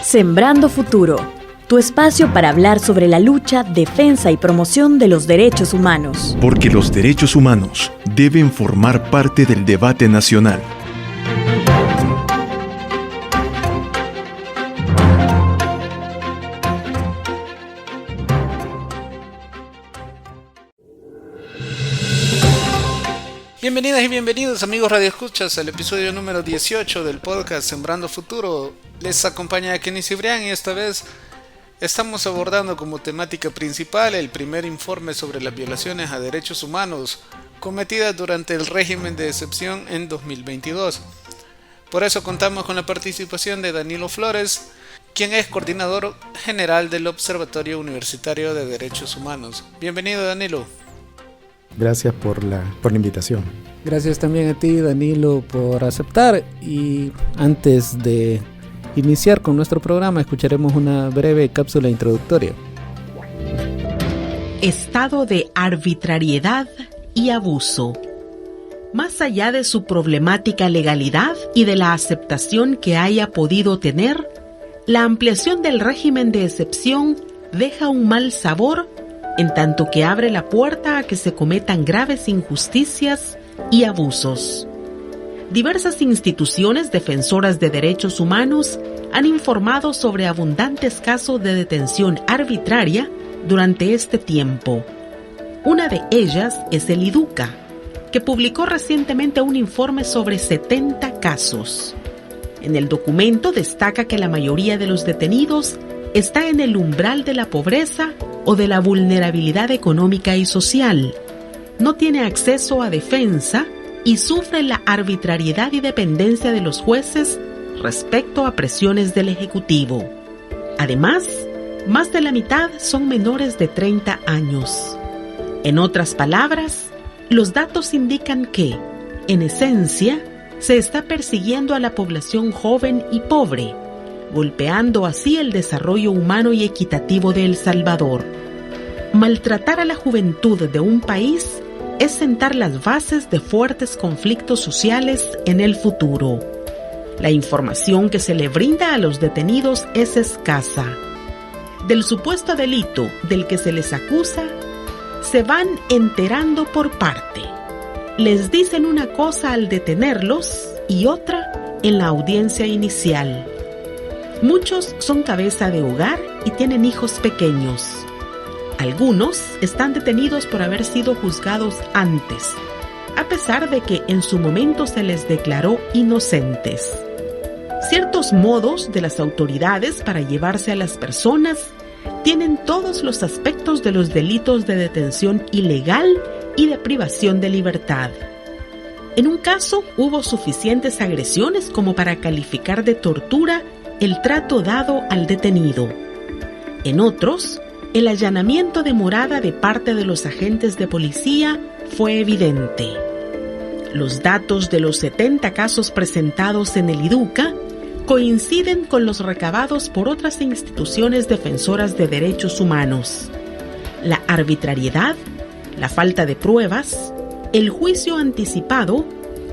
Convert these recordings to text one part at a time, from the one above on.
Sembrando Futuro, tu espacio para hablar sobre la lucha, defensa y promoción de los derechos humanos. Porque los derechos humanos deben formar parte del debate nacional. Bienvenidas y bienvenidos, amigos radioescuchas, al episodio número 18 del podcast Sembrando Futuro. Les acompaña Kenny Cibrián y esta vez estamos abordando como temática principal el primer informe sobre las violaciones a derechos humanos cometidas durante el régimen de excepción en 2022. Por eso contamos con la participación de Danilo Flores, quien es coordinador general del Observatorio Universitario de Derechos Humanos. Bienvenido, Danilo. Gracias por la invitación. Gracias también a ti, Danilo, por aceptar. Y antes de iniciar con nuestro programa, escucharemos una breve cápsula introductoria. Estado de arbitrariedad y abuso. Más allá de su problemática legalidad y de la aceptación que haya podido tener, la ampliación del régimen de excepción deja un mal sabor en tanto que abre la puerta a que se cometan graves injusticias y abusos. Diversas instituciones defensoras de derechos humanos han informado sobre abundantes casos de detención arbitraria durante este tiempo. Una de ellas es el IDUCA, que publicó recientemente un informe sobre 70 casos. En el documento destaca que la mayoría de los detenidos está en el umbral de la pobreza o de la vulnerabilidad económica y social, no tiene acceso a defensa y sufre la arbitrariedad y dependencia de los jueces respecto a presiones del Ejecutivo. Además, más de la mitad son menores de 30 años. En otras palabras, los datos indican que, en esencia, se está persiguiendo a la población joven y pobre, golpeando así el desarrollo humano y equitativo de El Salvador. Maltratar a la juventud de un país es sentar las bases de fuertes conflictos sociales en el futuro. La información que se le brinda a los detenidos es escasa. Del supuesto delito del que se les acusa, se van enterando por parte. Les dicen una cosa al detenerlos y otra en la audiencia inicial. Muchos son cabeza de hogar y tienen hijos pequeños. Algunos están detenidos por haber sido juzgados antes, a pesar de que en su momento se les declaró inocentes. Ciertos modos de las autoridades para llevarse a las personas tienen todos los aspectos de los delitos de detención ilegal y de privación de libertad. En un caso hubo suficientes agresiones como para calificar de tortura el trato dado al detenido. En otros, el allanamiento de morada de parte de los agentes de policía fue evidente. Los datos de los 70 casos presentados en el IDUCA coinciden con los recabados por otras instituciones defensoras de derechos humanos. La arbitrariedad, la falta de pruebas, el juicio anticipado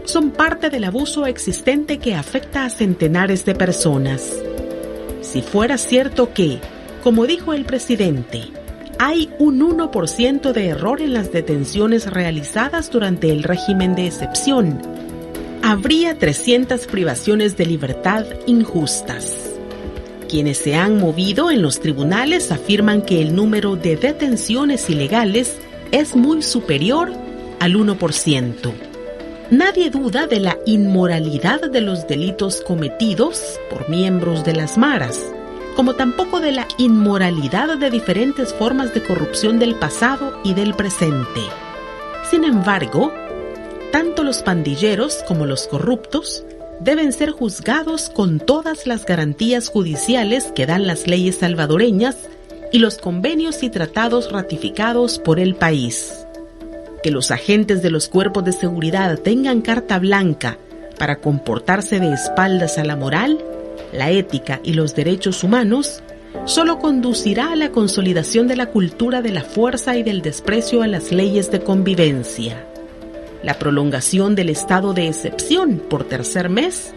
son parte del abuso existente que afecta a centenares de personas. Si fuera cierto que, como dijo el presidente, hay un 1% de error en las detenciones realizadas durante el régimen de excepción, habría 300 privaciones de libertad injustas. Quienes se han movido en los tribunales afirman que el número de detenciones ilegales es muy superior al 1%. Nadie duda de la inmoralidad de los delitos cometidos por miembros de las maras, como tampoco de la inmoralidad de diferentes formas de corrupción del pasado y del presente. Sin embargo, tanto los pandilleros como los corruptos deben ser juzgados con todas las garantías judiciales que dan las leyes salvadoreñas y los convenios y tratados ratificados por el país. Que los agentes de los cuerpos de seguridad tengan carta blanca para comportarse de espaldas a la moral, la ética y los derechos humanos, solo conducirá a la consolidación de la cultura de la fuerza y del desprecio a las leyes de convivencia. La prolongación del estado de excepción por tercer mes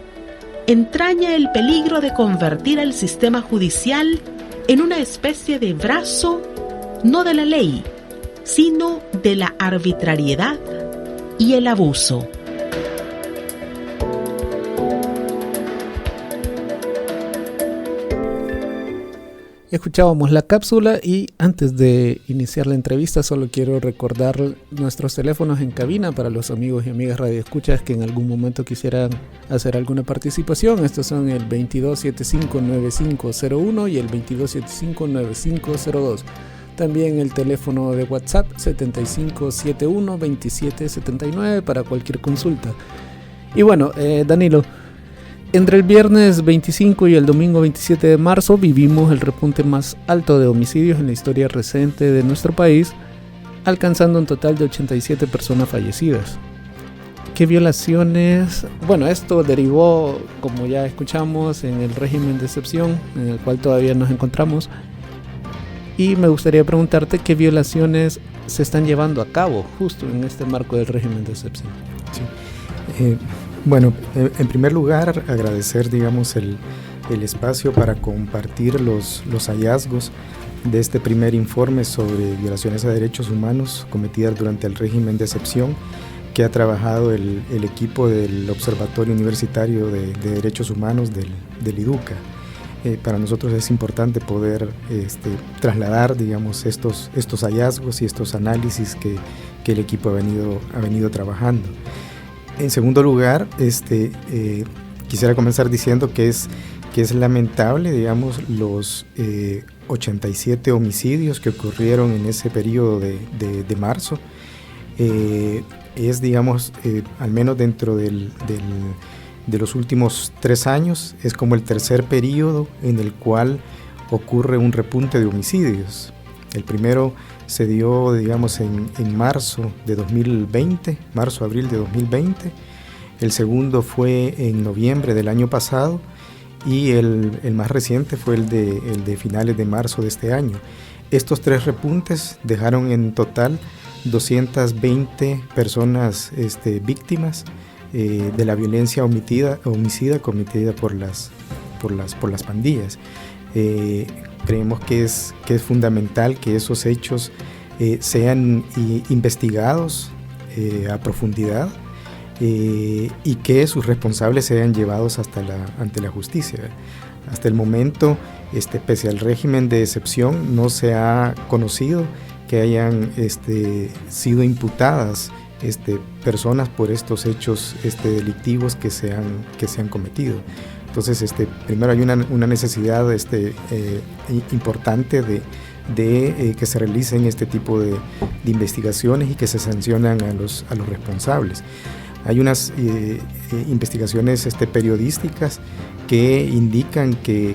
entraña el peligro de convertir al sistema judicial en una especie de brazo, no de la ley, sino de la arbitrariedad y el abuso. Escuchábamos la cápsula y antes de iniciar la entrevista solo quiero recordar nuestros teléfonos en cabina para los amigos y amigas radioescuchas que en algún momento quisieran hacer alguna participación. Estos son el 2275-9501 y el 2275-9502. También el teléfono de WhatsApp 7571-2779 para cualquier consulta. Y bueno, Danilo, entre el viernes 25 y el domingo 27 de marzo vivimos el repunte más alto de homicidios en la historia reciente de nuestro país, alcanzando un total de 87 personas fallecidas. ¿Qué violaciones? Bueno, esto derivó, como ya escuchamos, en el régimen de excepción, en el cual todavía nos encontramos. Y me gustaría preguntarte qué violaciones se están llevando a cabo justo en este marco del régimen de excepción. Sí. Bueno, en primer lugar, agradecer, digamos, el espacio para compartir los hallazgos de este primer informe sobre violaciones a derechos humanos cometidas durante el régimen de excepción que ha trabajado el equipo del Observatorio Universitario de Derechos Humanos del IDUCA. Para nosotros es importante poder trasladar, digamos, estos hallazgos y estos análisis que el equipo ha venido trabajando. En segundo lugar, quisiera comenzar diciendo que es lamentable, digamos, los 87 homicidios que ocurrieron en ese periodo de marzo. Es, digamos, al menos dentro de los últimos 3 años, es como el tercer periodo en el cual ocurre un repunte de homicidios. El primero se dio, digamos, en marzo de 2020, marzo-abril de 2020. El segundo fue en noviembre del año pasado y el más reciente fue el de finales de marzo de este año. Estos 3 repuntes dejaron en total 220 personas víctimas de la violencia homicida cometida por las pandillas. Creemos que es fundamental que esos hechos sean investigados a profundidad y que sus responsables sean llevados ante la justicia. Hasta el momento, pese al régimen de excepción, no se ha conocido que hayan sido imputadas personas por estos hechos delictivos que se han cometido. Entonces, primero hay una necesidad importante de que se realicen este tipo de investigaciones y que se sancionan a los responsables. Hay unas investigaciones periodísticas que indican que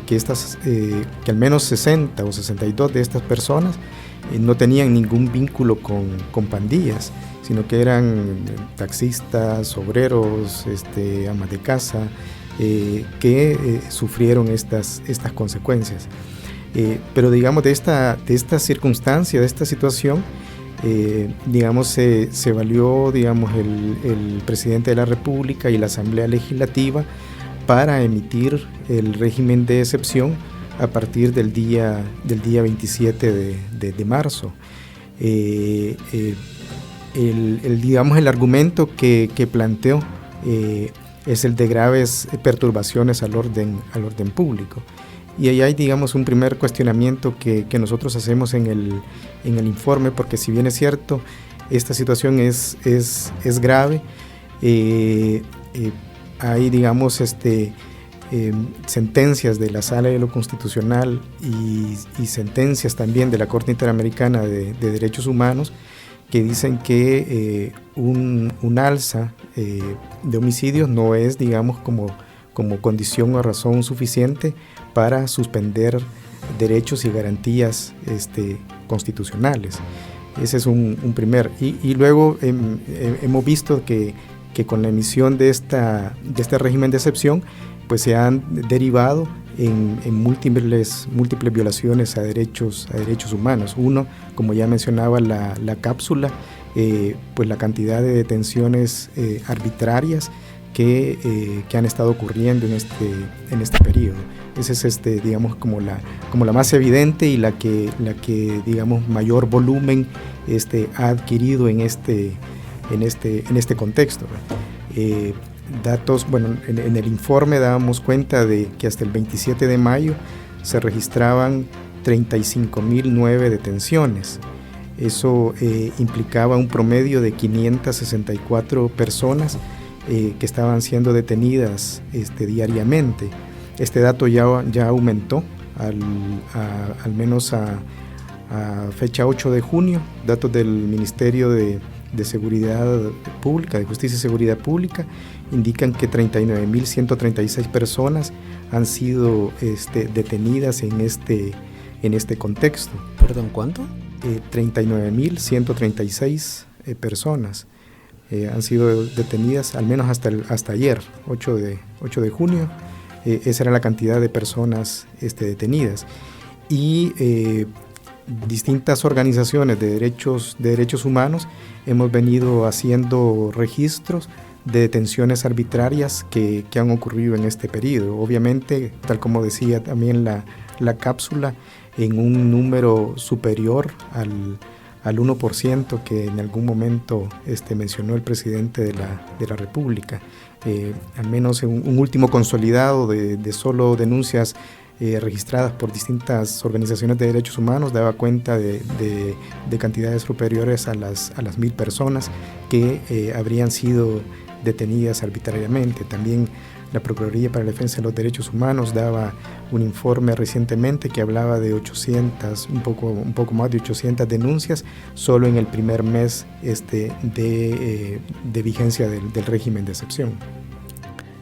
al menos 60 o 62 de estas personas no tenían ningún vínculo con pandillas, sino que eran taxistas, obreros, amas de casa, que sufrieron estas consecuencias. Pero digamos de esta circunstancia, de esta situación, digamos se valió, digamos, el presidente de la República y la Asamblea Legislativa para emitir el régimen de excepción a partir del día 27 de marzo. El argumento que planteó es el de graves perturbaciones al orden público. Y ahí hay, digamos, un primer cuestionamiento que nosotros hacemos en el informe, porque si bien es cierto, esta situación es grave, hay, digamos, sentencias de la Sala de lo Constitucional y sentencias también de la Corte Interamericana de Derechos Humanos que dicen que un alza de homicidios no es, digamos, como condición o razón suficiente para suspender derechos y garantías constitucionales. Ese es un primer. Y luego hemos visto que con la emisión de este régimen de excepción, pues se han derivado en múltiples violaciones a derechos humanos. Uno, como ya mencionaba la cápsula, pues la cantidad de detenciones arbitrarias que han estado ocurriendo en este periodo. Esa es digamos como la más evidente y la que digamos mayor volumen ha adquirido en este contexto. Datos, bueno, en el informe dábamos cuenta de que hasta el 27 de mayo se registraban 35.009 detenciones. Eso implicaba un promedio de 564 personas que estaban siendo detenidas diariamente. Este dato ya aumentó al menos a fecha 8 de junio, datos del Ministerio de Seguridad Pública, de Justicia y Seguridad Pública, indican que 39.136 personas han sido detenidas en este contexto. ¿Perdón, cuánto? 39.136 personas han sido detenidas, al menos hasta ayer, 8 de junio. Esa era la cantidad de personas detenidas. Y distintas organizaciones de derechos humanos hemos venido haciendo registros de detenciones arbitrarias que han ocurrido en este periodo. Obviamente, tal como decía también la cápsula, en un número superior al 1% que en algún momento mencionó el presidente de la República. Al menos en un último consolidado de solo denuncias registradas por distintas organizaciones de derechos humanos daba cuenta de cantidades superiores a las 1.000 personas que habrían sido detenidas arbitrariamente. También la Procuraduría para la Defensa de los Derechos Humanos daba un informe recientemente que hablaba de 800, un poco más de 800 denuncias solo en el primer mes de vigencia del régimen de excepción.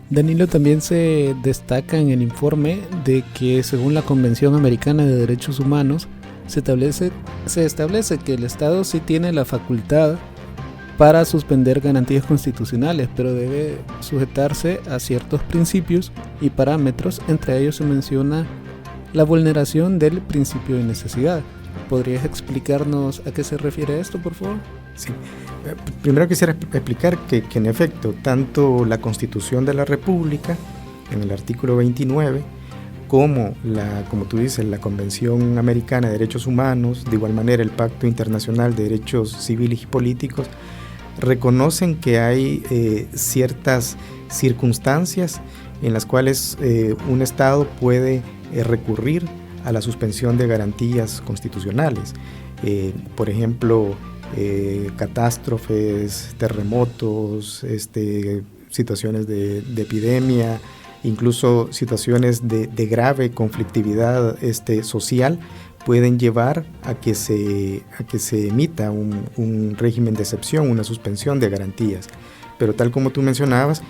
Danilo, también se destaca en el informe de que según la Convención Americana de Derechos Humanos se establece que el Estado sí tiene la facultad para suspender garantías constitucionales, pero debe sujetarse a ciertos principios y parámetros. Entre ellos se menciona la vulneración del principio de necesidad. ¿Podrías explicarnos a qué se refiere esto, por favor? Sí. Primero quisiera explicar que en efecto, tanto la Constitución de la República, en el artículo 29, como tú dices, la Convención Americana de Derechos Humanos, de igual manera el Pacto Internacional de Derechos Civiles y Políticos, reconocen que hay ciertas circunstancias en las cuales un Estado puede recurrir a la suspensión de garantías constitucionales. Por ejemplo, catástrofes, terremotos, situaciones de epidemia, incluso situaciones de grave conflictividad social, pueden llevar a que se emita un régimen de excepción, una suspensión de garantías. Pero tal como tú mencionabas,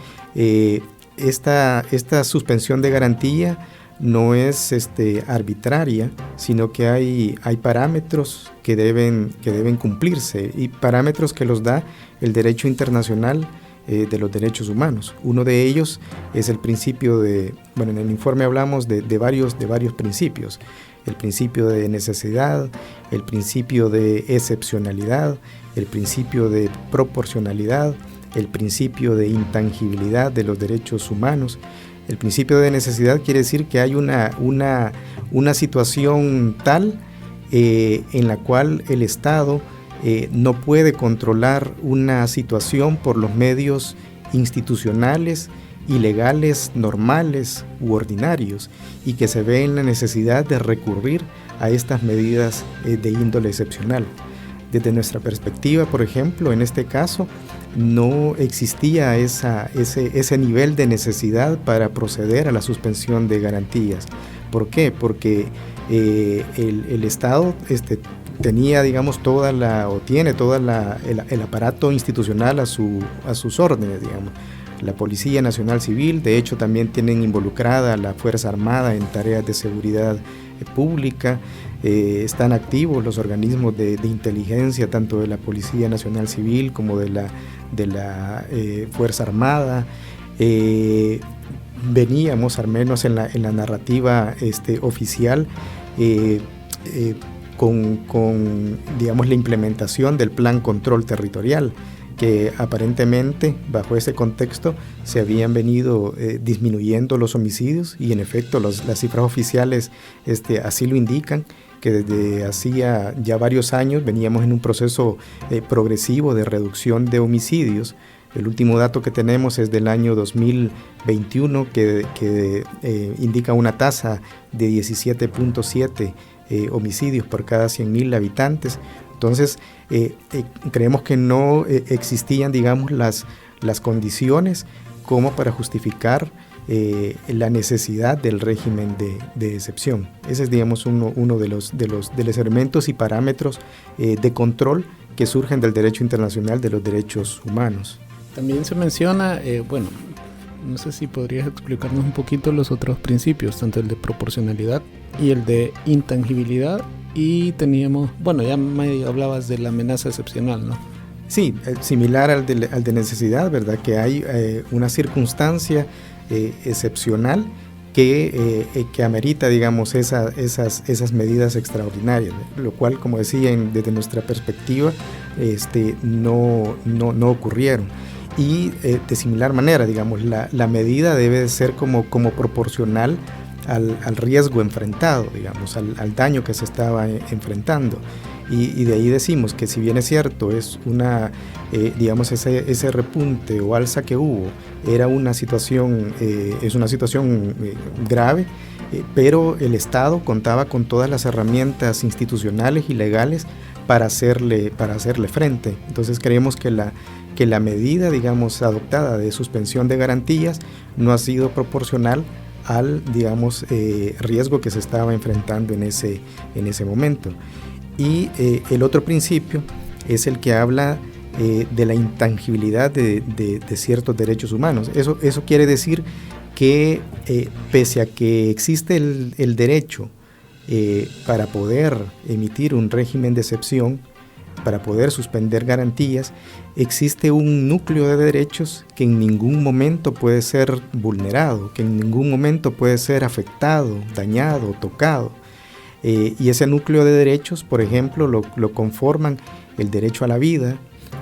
esta suspensión de garantía no es arbitraria, sino que hay parámetros que deben cumplirse, y parámetros que los da el derecho internacional de los derechos humanos. Uno de ellos es el principio en el informe hablamos de varios principios: el principio de necesidad, el principio de excepcionalidad, el principio de proporcionalidad, el principio de intangibilidad de los derechos humanos. El principio de necesidad quiere decir que hay una situación tal en la cual el Estado no puede controlar una situación por los medios institucionales y legales normales u ordinarios, y que se ve en la necesidad de recurrir a estas medidas de índole excepcional. Desde nuestra perspectiva, por ejemplo, en este caso, no existía ese nivel de necesidad para proceder a la suspensión de garantías. ¿Por qué? Porque el Estado tenía, digamos, tiene todo el aparato institucional a sus órdenes, digamos. La Policía Nacional Civil, de hecho, también tienen involucrada la Fuerza Armada en tareas de seguridad pública. Están activos los organismos de inteligencia, tanto de la Policía Nacional Civil como de la Fuerza Armada. Veníamos, al menos en la narrativa oficial, con digamos, la implementación del Plan Control Territorial, que aparentemente bajo ese contexto se habían venido disminuyendo los homicidios, y en efecto las cifras oficiales así lo indican, que desde hacía ya varios años veníamos en un proceso progresivo de reducción de homicidios. El último dato que tenemos es del año 2021 que indica una tasa de 17.7 homicidios por cada 100.000 habitantes. Entonces, creemos que no existían, digamos, las condiciones como para justificar la necesidad del régimen de excepción. Ese es, digamos, uno de los elementos y parámetros de control que surgen del derecho internacional de los derechos humanos. También se menciona, no sé si podrías explicarnos un poquito los otros principios, tanto el de proporcionalidad y el de intangibilidad, y teníamos, ya me hablabas de la amenaza excepcional, ¿no? Sí, similar al de necesidad, ¿verdad? Que hay una circunstancia excepcional que amerita, digamos, esas medidas extraordinarias, lo cual, como decía, desde nuestra perspectiva, no ocurrieron. Y de similar manera, digamos, la medida debe ser como proporcional al riesgo enfrentado, digamos, al daño que se estaba enfrentando. Y de ahí decimos que, si bien es cierto, es digamos, ese repunte o alza que hubo, es una situación grave, pero el Estado contaba con todas las herramientas institucionales y legales para hacerle frente. Entonces creemos que la medida, digamos, adoptada de suspensión de garantías no ha sido proporcional al, digamos, riesgo que se estaba enfrentando en ese momento. Y el otro principio es el que habla de la intangibilidad de ciertos derechos humanos. Eso quiere decir que pese a que existe el derecho para poder emitir un régimen de excepción, para poder suspender garantías, existe un núcleo de derechos que en ningún momento puede ser vulnerado, que en ningún momento puede ser afectado, dañado, tocado. Y ese núcleo de derechos, por ejemplo, lo conforman el derecho a la vida,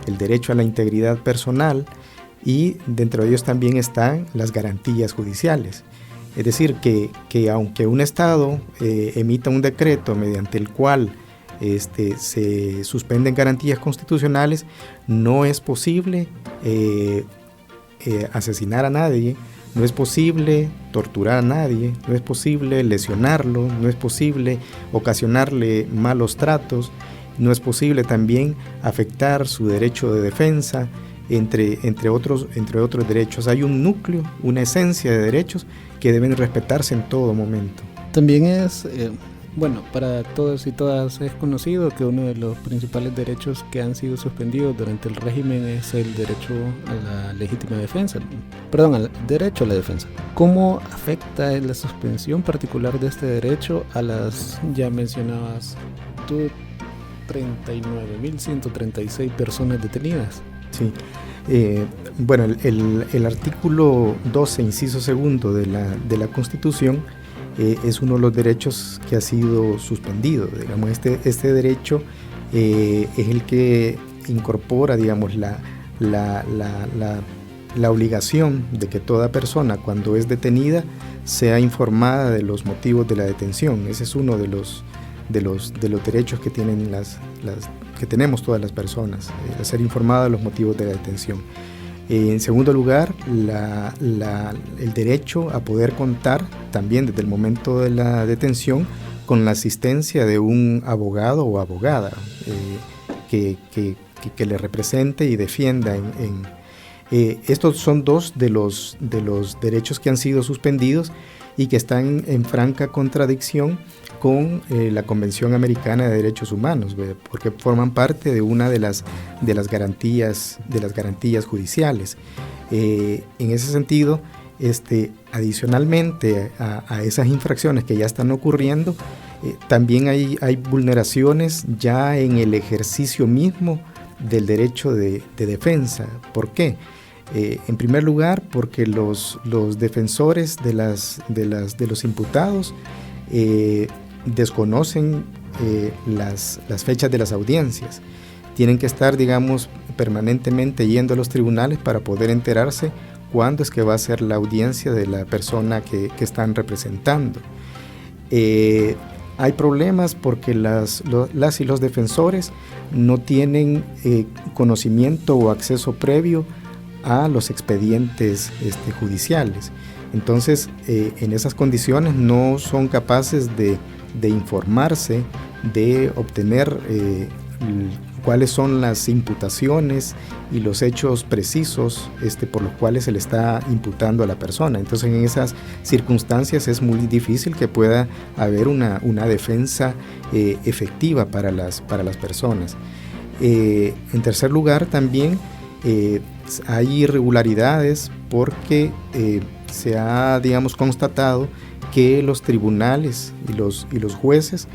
el derecho a la integridad personal, y dentro de ellos también están las garantías judiciales. Es decir, que aunque un Estado emita un decreto mediante el cual se suspenden garantías constitucionales, no es posible asesinar a nadie, no es posible torturar a nadie, no es posible lesionarlo, no es posible ocasionarle malos tratos, no es posible también afectar su derecho de defensa, entre otros derechos. Hay un núcleo, una esencia de derechos que deben respetarse en todo momento. También es, para todos y todas es conocido que uno de los principales derechos que han sido suspendidos durante el régimen es el derecho a la legítima defensa, al derecho a la defensa. ¿Cómo afecta la suspensión particular de este derecho a las, ya mencionabas tú, 39.136 personas detenidas? Sí. El artículo 12, inciso segundo de la Constitución es uno de los derechos que ha sido suspendido. Digamos, este derecho es el que incorpora, digamos, la obligación de que toda persona, cuando es detenida, sea informada de los motivos de la detención. Ese es uno de los derechos que tienen que tenemos todas las personas, ser informada de los motivos de la detención. En segundo lugar, el derecho a poder contar también desde el momento de la detención con la asistencia de un abogado o abogada que le represente y defienda. Estos son dos de los derechos que han sido suspendidos y que están en franca contradicción con la Convención Americana de Derechos Humanos, porque forman parte de una de las garantías judiciales. En ese sentido, adicionalmente a esas infracciones que ya están ocurriendo, también hay vulneraciones ya en el ejercicio mismo del derecho de defensa. ¿Por qué? En primer lugar, porque los defensores de los imputados desconocen las fechas de las audiencias. tienen que estar, digamos, permanentemente yendo a los tribunales para poder enterarse cuándo es que va a ser la audiencia de la persona que están representando. Hay problemas porque las y los defensores no tienen conocimiento o acceso previo a los expedientes judiciales. Entonces, en esas condiciones no son capaces de informarse, de obtener cuáles son las imputaciones y los hechos precisos por los cuales se le está imputando a la persona. Entonces, en esas circunstancias es muy difícil que pueda haber una defensa efectiva para las personas. En tercer lugar, también hay irregularidades porque se ha, digamos, constatado que los tribunales y los jueces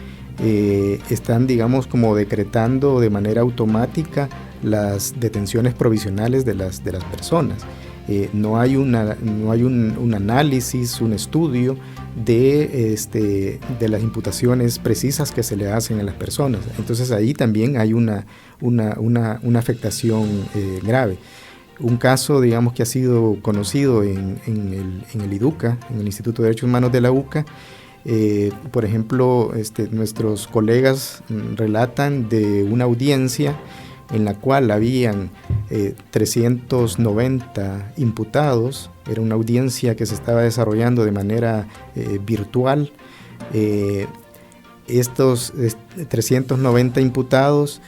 están, digamos, como decretando de manera automática las detenciones provisionales de las personas. No hay un análisis, un estudio de las imputaciones precisas que se le hacen a las personas. Entonces ahí también hay una afectación grave. Un caso, digamos, que ha sido conocido en el IDUCA, en el Instituto de Derechos Humanos de la UCA. Por ejemplo, nuestros colegas relatan de una audiencia en la cual habían 390 imputados. Era una audiencia que se estaba desarrollando de manera virtual. Estos 390 imputados,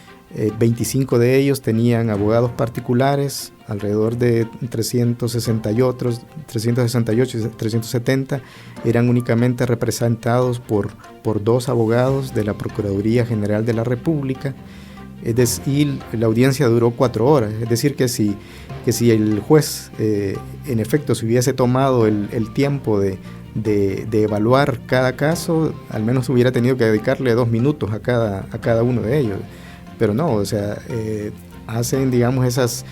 25 de ellos tenían abogados particulares, alrededor de 368 y 370 eran únicamente representados por 2 abogados de la Procuraduría General de la República. Y la audiencia duró 4 horas, es decir que si el juez en efecto se hubiese tomado el tiempo de evaluar cada caso, al menos hubiera tenido que dedicarle 2 minutos a cada uno de ellos, pero no, o sea, hacen, digamos, esas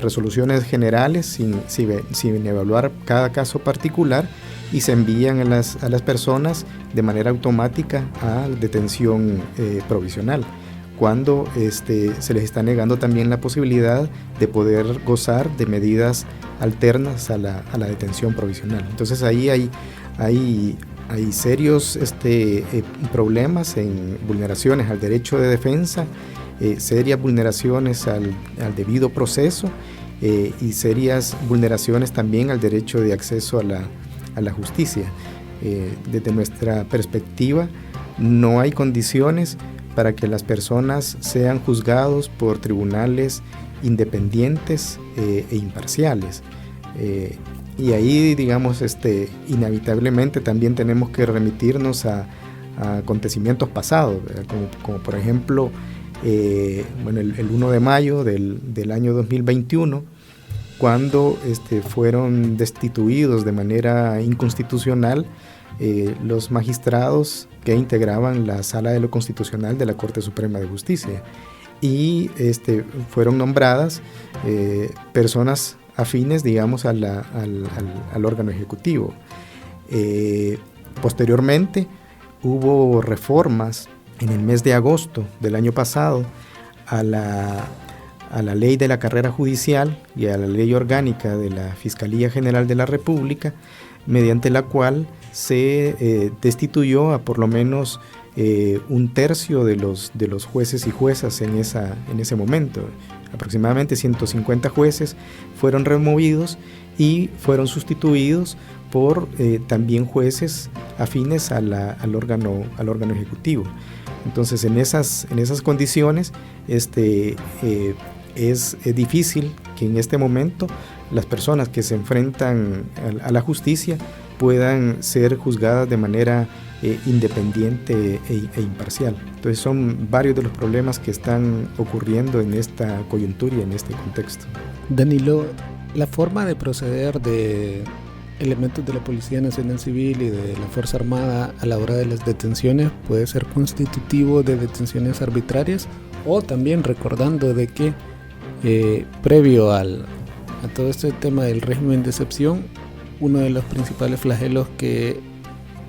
resoluciones generales sin evaluar cada caso particular y se envían a las personas de manera automática a detención provisional, cuando se les está negando también la posibilidad de poder gozar de medidas alternas a la detención provisional. Entonces ahí hay serios problemas en vulneraciones al derecho de defensa, serias vulneraciones al debido proceso y serias vulneraciones también al derecho de acceso a la justicia. Desde nuestra perspectiva, no hay condiciones para que las personas sean juzgados por tribunales independientes e imparciales. Y ahí, digamos, inevitablemente también tenemos que remitirnos a acontecimientos pasados, como por ejemplo, el 1 de mayo del año 2021, cuando fueron destituidos de manera inconstitucional los magistrados que integraban la Sala de lo Constitucional de la Corte Suprema de Justicia, y fueron nombradas personas afines, digamos, al órgano ejecutivo. Posteriormente hubo reformas en el mes de agosto del año pasado a la ley de la carrera judicial y a la ley orgánica de la Fiscalía General de la República, mediante la cual se destituyó a por lo menos un tercio de los jueces y juezas en ese momento. Aproximadamente 150 jueces fueron removidos y fueron sustituidos por también jueces afines al órgano ejecutivo. Entonces, en esas condiciones es difícil que en este momento las personas que se enfrentan a la justicia puedan ser juzgadas de manera independiente e imparcial. Entonces son varios de los problemas que están ocurriendo en esta coyuntura y en este contexto. Danilo, la forma de proceder de elementos de la Policía Nacional Civil y de la Fuerza Armada a la hora de las detenciones puede ser constitutivo de detenciones arbitrarias, o también recordando de que previo a todo este tema del régimen de excepción, uno de los principales flagelos que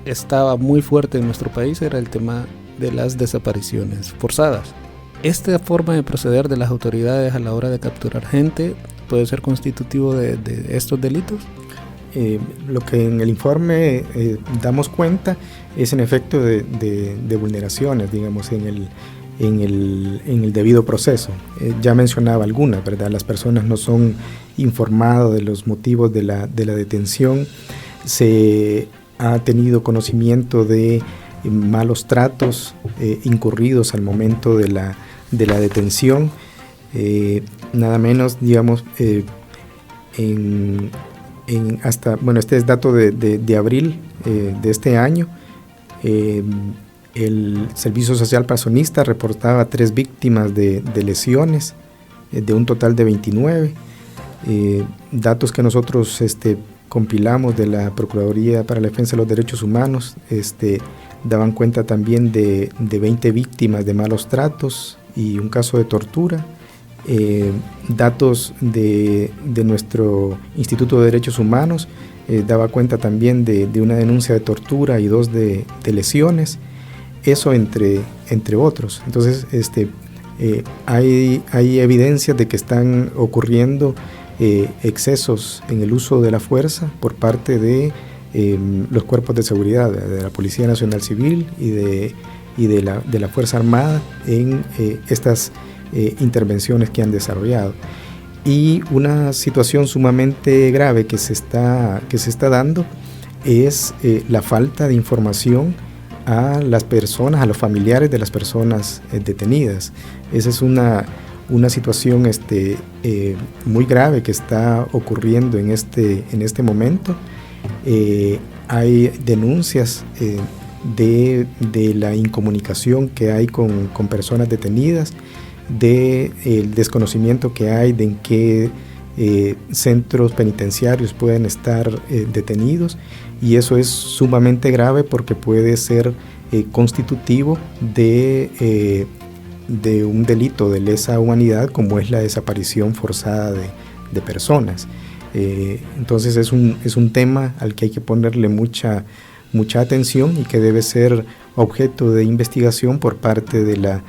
estaba muy fuerte en nuestro país era el tema de las desapariciones forzadas. ¿esta forma de proceder de las autoridades a la hora de capturar gente puede ser constitutivo de estos delitos? Lo que en el informe damos cuenta es en efecto de vulneraciones, digamos, en el debido proceso. Ya mencionaba algunas, ¿verdad? Las personas no son informadas de los motivos de la detención, se ha tenido conocimiento de malos tratos incurridos al momento de la detención, nada menos, digamos, este es dato de abril de este año. El Servicio Social Personista reportaba 3 víctimas de lesiones, de un total de 29. Datos que nosotros compilamos de la Procuraduría para la Defensa de los Derechos Humanos daban cuenta también de 20 víctimas de malos tratos y un caso de tortura. Datos de nuestro Instituto de Derechos Humanos daba cuenta también de una denuncia de tortura y 2 de lesiones, eso entre otros. Entonces hay evidencias de que están ocurriendo excesos en el uso de la fuerza por parte de los cuerpos de seguridad, de la Policía Nacional Civil y de la Fuerza Armada en estas intervenciones que han desarrollado. Y una situación sumamente grave que se está dando es la falta de información a las personas, a los familiares de las personas detenidas. Esa es una situación muy grave que está ocurriendo en este momento. Hay denuncias de la incomunicación que hay con personas detenidas, del desconocimiento que hay de en qué centros penitenciarios pueden estar detenidos, y eso es sumamente grave porque puede ser constitutivo de un delito de lesa humanidad, como es la desaparición forzada de personas. Entonces es un tema al que hay que ponerle mucha atención y que debe ser objeto de investigación por parte de la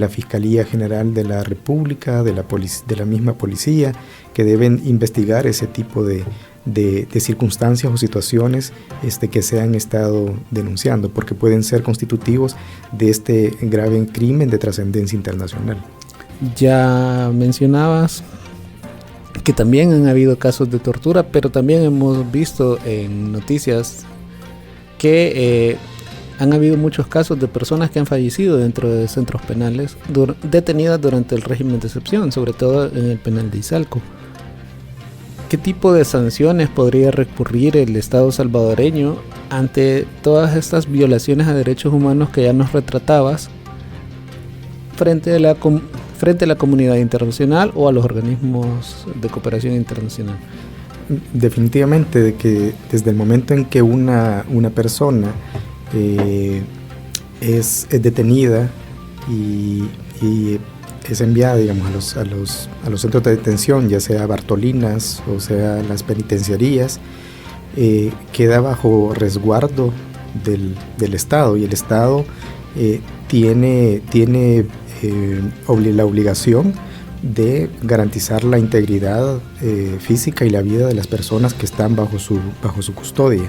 Fiscalía General de la República, de la misma policía, que deben investigar ese tipo de circunstancias o situaciones que se han estado denunciando, porque pueden ser constitutivos de este grave crimen de trascendencia internacional. Ya mencionabas que también han habido casos de tortura, pero también hemos visto en noticias que han habido muchos casos de personas que han fallecido dentro de centros penales detenidas durante el régimen de excepción, sobre todo en el penal de Izalco. ¿Qué tipo de sanciones podría recurrir el Estado salvadoreño ante todas estas violaciones a derechos humanos que ya nos retratabas frente a la comunidad internacional o a los organismos de cooperación internacional? Definitivamente, de que desde el momento en que una persona es detenida y es enviada, digamos, a los centros de detención, ya sea Bartolinas o sea las penitenciarías, queda bajo resguardo del Estado, y el Estado tiene la obligación de garantizar la integridad física y la vida de las personas que están bajo su custodia.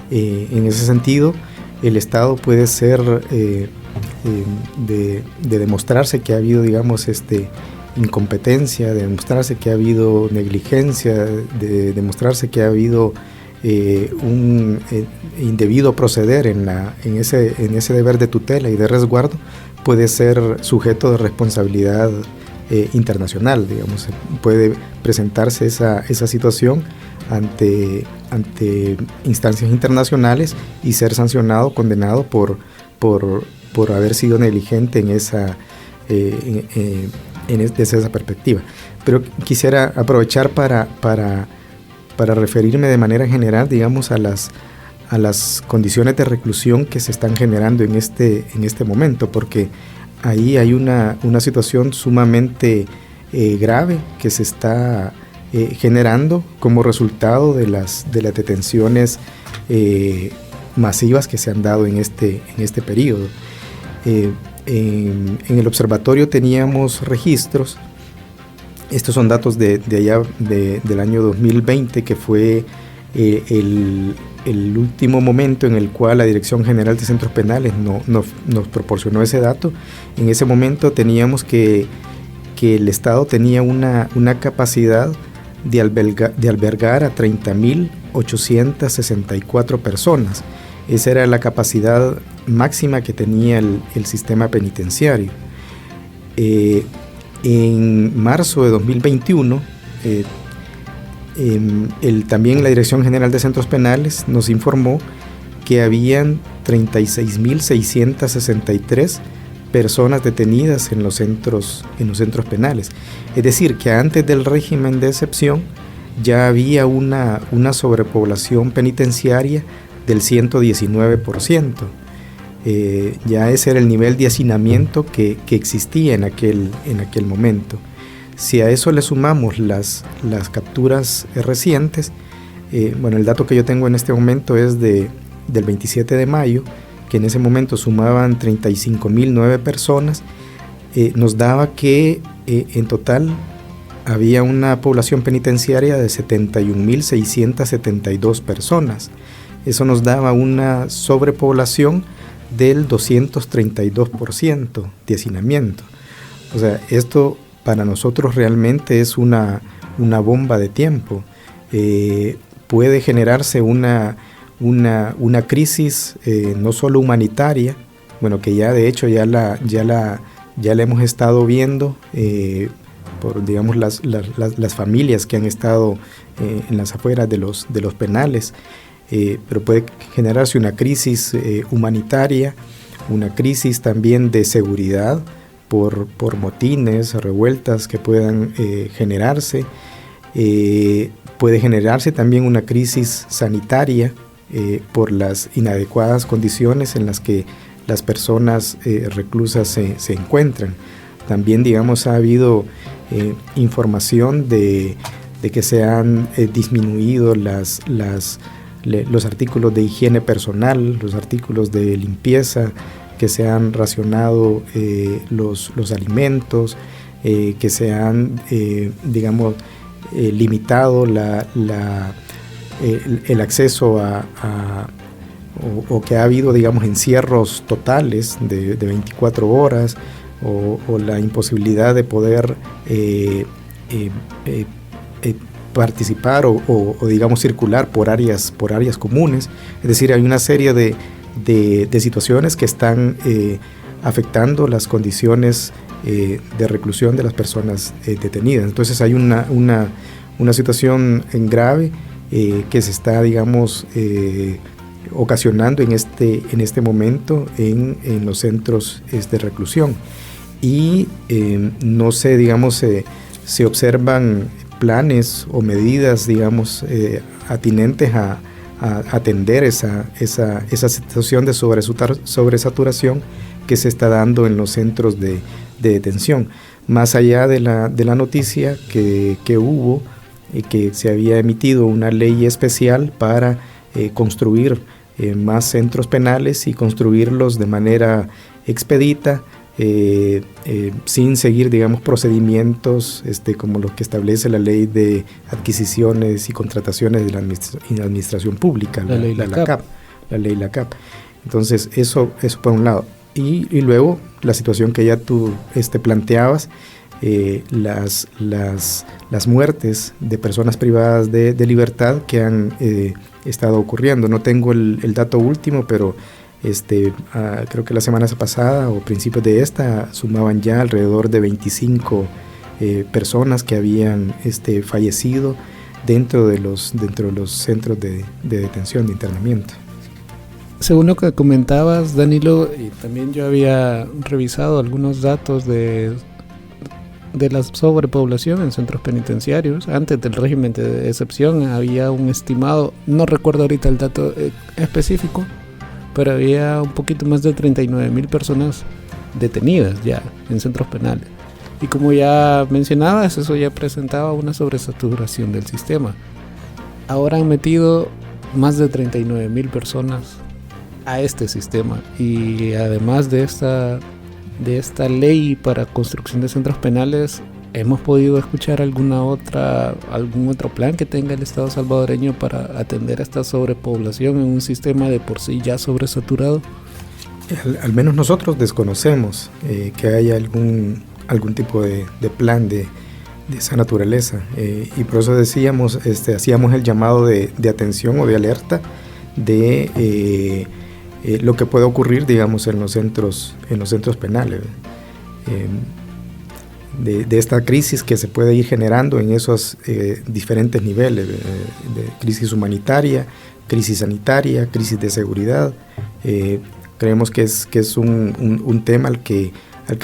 En ese sentido, el Estado puede ser de demostrarse que ha habido, digamos, incompetencia, de demostrarse que ha habido negligencia, de demostrarse que ha habido un indebido proceder en ese deber de tutela y de resguardo, puede ser sujeto de responsabilidad internacional, digamos. Puede presentarse esa situación ante instancias internacionales y ser sancionado, condenado por haber sido negligente desde esa perspectiva. Pero quisiera aprovechar para referirme de manera general, digamos, a las condiciones de reclusión que se están generando en este momento, porque ahí hay una situación sumamente grave que se está generando como resultado de las detenciones masivas que se han dado en este periodo. en el observatorio teníamos registros. Estos son datos de allá del año 2020, que fue el último momento en el cual la Dirección General de Centros Penales nos proporcionó ese dato. En ese momento teníamos que el Estado tenía una capacidad de albergar a 30.864 personas. Esa era la capacidad máxima que tenía el sistema penitenciario. En marzo de 2021, también la Dirección General de Centros Penales nos informó que habían 36.663 personas detenidas en los centros penales. Es decir, que antes del régimen de excepción ya había una sobrepoblación penitenciaria del 119%. Ya ese era el nivel de hacinamiento que existía en aquel momento. Si a eso le sumamos las capturas recientes, el dato que yo tengo en este momento es del 27 de mayo, que en ese momento sumaban 35.009 personas, nos daba que en total había una población penitenciaria de 71.672 personas. Eso nos daba una sobrepoblación del 232% de hacinamiento. O sea, esto para nosotros realmente es una bomba de tiempo. Puede generarse una crisis no solo humanitaria, que ya de hecho ya la hemos estado viendo por, digamos, las familias que han estado en las afueras de los penales, pero puede generarse una crisis humanitaria, una crisis también de seguridad por motines, revueltas que puedan generarse. Puede generarse también una crisis sanitaria por las inadecuadas condiciones en las que las personas reclusas se encuentran. También, digamos, ha habido información de que se han disminuido los artículos de higiene personal, los artículos de limpieza, que se han racionado los alimentos, que se han, limitado el acceso o que ha habido, digamos, encierros totales de 24 horas o la imposibilidad de poder participar o digamos circular por áreas comunes. Es decir, hay una serie de situaciones que están afectando las condiciones de reclusión de las personas detenidas. Entonces hay una situación grave que se está, digamos, ocasionando en este momento en los centros de reclusión. Y no sé, digamos, se observan planes o medidas, digamos, atinentes a atender esa situación de sobresaturación que se está dando en los centros de detención. Más allá de la noticia que hubo, que se había emitido una ley especial para construir más centros penales y construirlos de manera expedita, sin seguir, digamos, procedimientos como los que establece la ley de adquisiciones y contrataciones de la administración pública, la ley LACAP. Entonces eso por un lado. Y luego la situación que ya tú planteabas, las muertes de personas privadas de libertad que han estado ocurriendo. No tengo el dato último, pero creo que la semana pasada o principios de esta sumaban ya alrededor de 25 personas que habían fallecido dentro de los centros de detención, de internamiento. Según lo que comentabas, Danilo, y también yo había revisado algunos datos de la sobrepoblación en centros penitenciarios. Antes del régimen de excepción había un estimado, no recuerdo ahorita el dato específico, pero había un poquito más de 39,000 personas detenidas ya en centros penales. Y como ya mencionabas, eso ya presentaba una sobresaturación del sistema. Ahora han metido más de 39,000 personas a este sistema, y además de esta esta ley para construcción de centros penales, ¿hemos podido escuchar algún otro plan que tenga el Estado salvadoreño para atender a esta sobrepoblación en un sistema de por sí ya sobresaturado? Al menos nosotros desconocemos que haya algún tipo de plan de esa naturaleza, y por eso decíamos, hacíamos el llamado de atención o de alerta de lo que puede ocurrir, digamos, en los centros penales, de esta crisis que se puede ir generando en esos diferentes niveles, de crisis humanitaria, crisis sanitaria, crisis de seguridad. Creemos que es un tema al que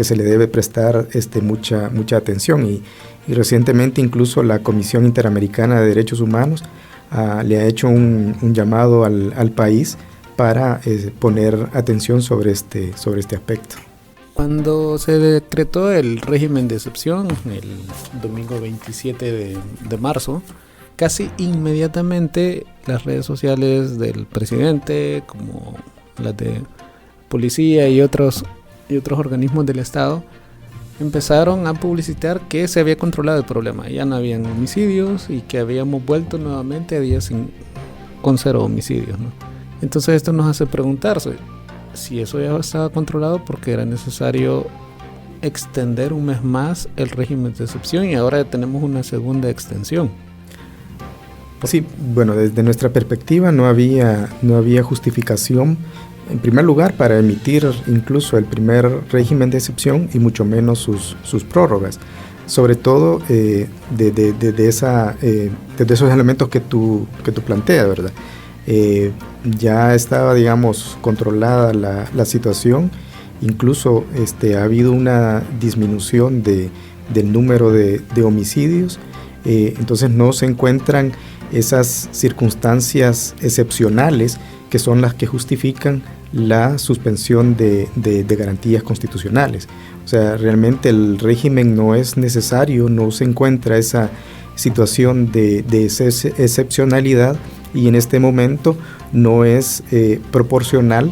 se le debe prestar mucha atención, y recientemente incluso la Comisión Interamericana de Derechos Humanos le ha hecho un llamado al país para poner atención sobre este aspecto. Cuando se decretó el régimen de excepción el domingo 27 de marzo, casi inmediatamente las redes sociales del presidente, como las de policía y otros organismos del Estado, empezaron a publicitar que se había controlado el problema, ya no habían homicidios y que habíamos vuelto nuevamente a días con 0 homicidios, ¿no? Entonces esto nos hace preguntarse si eso ya estaba controlado, porque era necesario extender un mes más el régimen de excepción y ahora tenemos una segunda extensión. Sí, bueno, desde nuestra perspectiva no había justificación, en primer lugar, para emitir incluso el primer régimen de excepción y mucho menos sus prórrogas, sobre todo de esos elementos que tú planteas, ¿verdad? Ya estaba, digamos, controlada la situación, incluso ha habido una disminución del número de homicidios, entonces no se encuentran esas circunstancias excepcionales que son las que justifican la suspensión de garantías constitucionales. O sea, realmente el régimen no es necesario, no se encuentra esa situación de excepcionalidad, y en este momento no es proporcional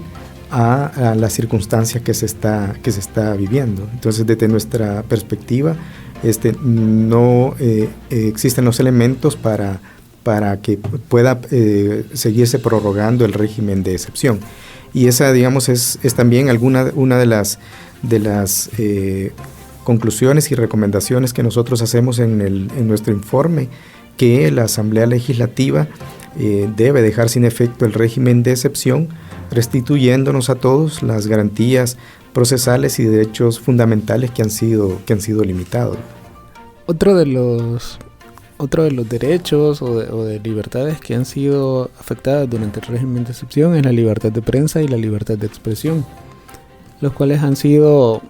a las circunstancias que se está viviendo. Entonces, desde nuestra perspectiva, no existen los elementos para que pueda seguirse prorrogando el régimen de excepción. Y esa, digamos, es también una de las conclusiones y recomendaciones que nosotros hacemos en nuestro informe, que la Asamblea Legislativa debe dejar sin efecto el régimen de excepción, restituyéndonos a todos las garantías procesales y derechos fundamentales que han sido limitados. Otro de los derechos o de libertades que han sido afectadas durante el régimen de excepción es la libertad de prensa y la libertad de expresión, los cuales han sido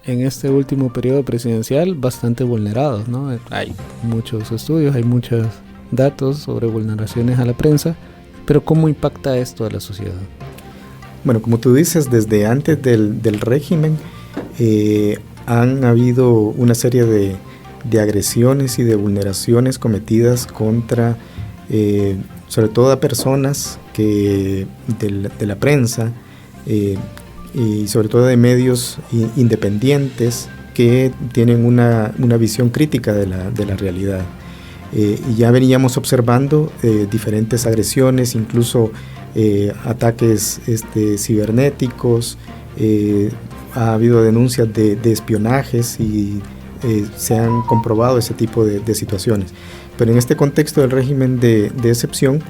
en este último periodo presidencial bastante vulnerados, ¿no? Hay muchos estudios, hay muchos datos sobre vulneraciones a la prensa, pero ¿cómo impacta esto a la sociedad? Bueno, como tú dices, desde antes del régimen han habido una serie de agresiones y de vulneraciones cometidas contra, sobre todo a personas de la prensa, y sobre todo de medios independientes que tienen una visión crítica de la realidad. Y ya veníamos observando diferentes agresiones, incluso ataques cibernéticos, ha habido denuncias de espionajes y se han comprobado ese tipo de situaciones. Pero en este contexto del régimen de excepción,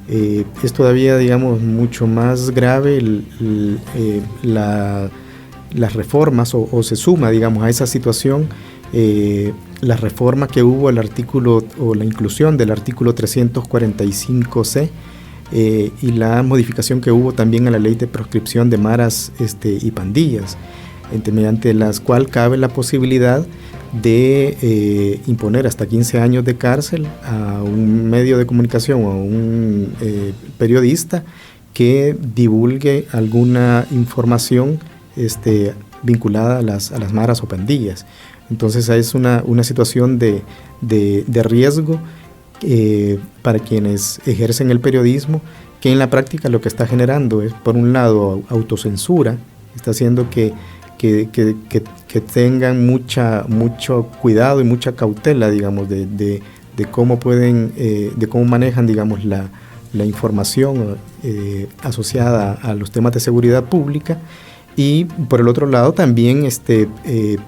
es todavía, digamos, mucho más grave las reformas, o se suma, digamos, a esa situación la reforma que hubo al artículo, o la inclusión del artículo 345C, y la modificación que hubo también a la ley de proscripción de maras y pandillas, mediante las cuales cabe la posibilidad de imponer hasta 15 años de cárcel a un medio de comunicación o a un periodista que divulgue alguna información vinculada a las maras o pandillas. Entonces es una situación de riesgo para quienes ejercen el periodismo, que en la práctica lo que está generando es, por un lado, autocensura, está haciendo que que tengan mucho cuidado y mucha cautela, digamos, de cómo pueden, de cómo manejan, digamos, la información asociada a los temas de seguridad pública. Y por el otro lado también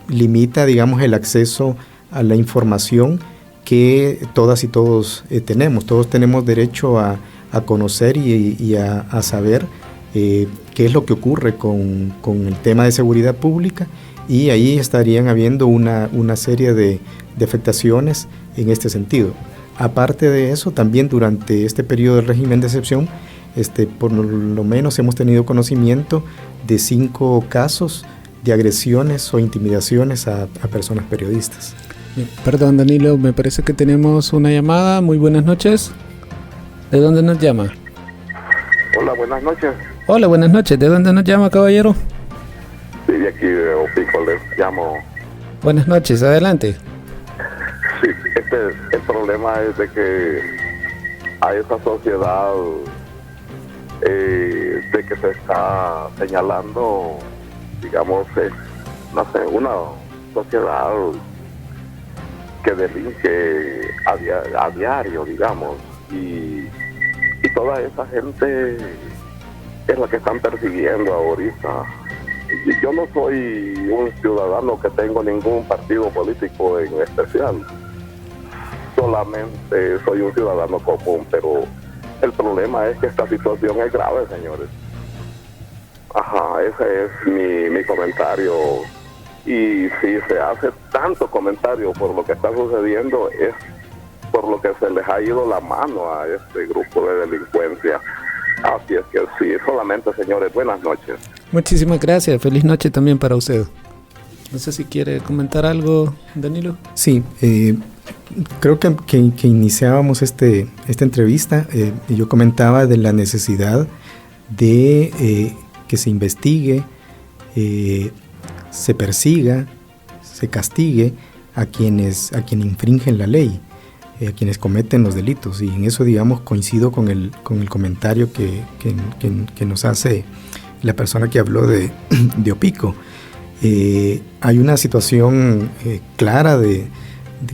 limita, digamos, el acceso a la información que todas y todos tenemos. Todos tenemos derecho a conocer y a saber qué es lo que ocurre con el tema de seguridad pública, y ahí estarían habiendo una serie de afectaciones en este sentido. Aparte de eso, también durante este periodo del régimen de excepción, por lo menos hemos tenido conocimiento de 5 casos de agresiones o intimidaciones a personas periodistas. Perdón, Danilo, me parece que tenemos una llamada. Muy buenas noches. ¿De dónde nos llama? Hola, buenas noches. Hola, buenas noches. ¿De dónde nos llama, caballero? Sí, de aquí de Opico les llamo. Buenas noches, adelante. Sí, el problema es de que a esa sociedad de que se está señalando, digamos, no sé, una sociedad que delinque a diario, digamos, y toda esa gente es la que están persiguiendo ahorita. Yo no soy un ciudadano que tengo ningún partido político en especial, solamente soy un ciudadano común, pero el problema es que esta situación es grave, señores. Ajá, ese es mi comentario. Y si se hace tanto comentario por lo que está sucediendo, es por lo que se les ha ido la mano a este grupo de delincuencia. Así es que sí, solamente, señores, buenas noches. Muchísimas gracias, feliz noche también para usted. No sé si quiere comentar algo, Danilo. Sí, creo que iniciábamos esta entrevista, y yo comentaba de la necesidad de que se investigue, se persiga, se castigue a quienes infringen la ley, a quienes cometen los delitos, y en eso, digamos, coincido con el comentario que nos hace la persona que habló de Opico. Hay una situación clara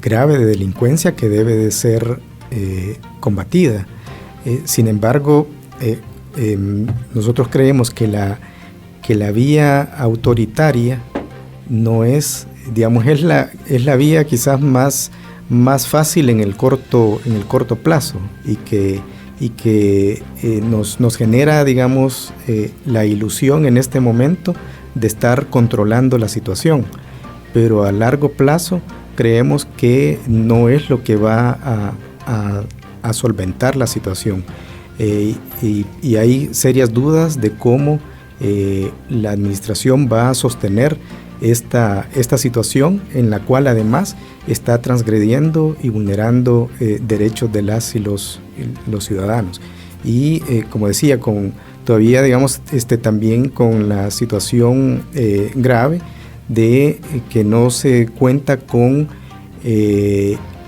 grave de delincuencia que debe de ser combatida. Sin embargo, nosotros creemos que la vía autoritaria no es, digamos, es la vía quizás más fácil en el corto plazo, y que nos genera, digamos, la ilusión en este momento de estar controlando la situación, pero a largo plazo creemos que no es lo que va a solventar la situación, y hay serias dudas de cómo la administración va a sostener esta situación, en la cual además está transgrediendo y vulnerando derechos de las y los ciudadanos. Y como decía, todavía, digamos, también con la situación grave de que no se cuenta con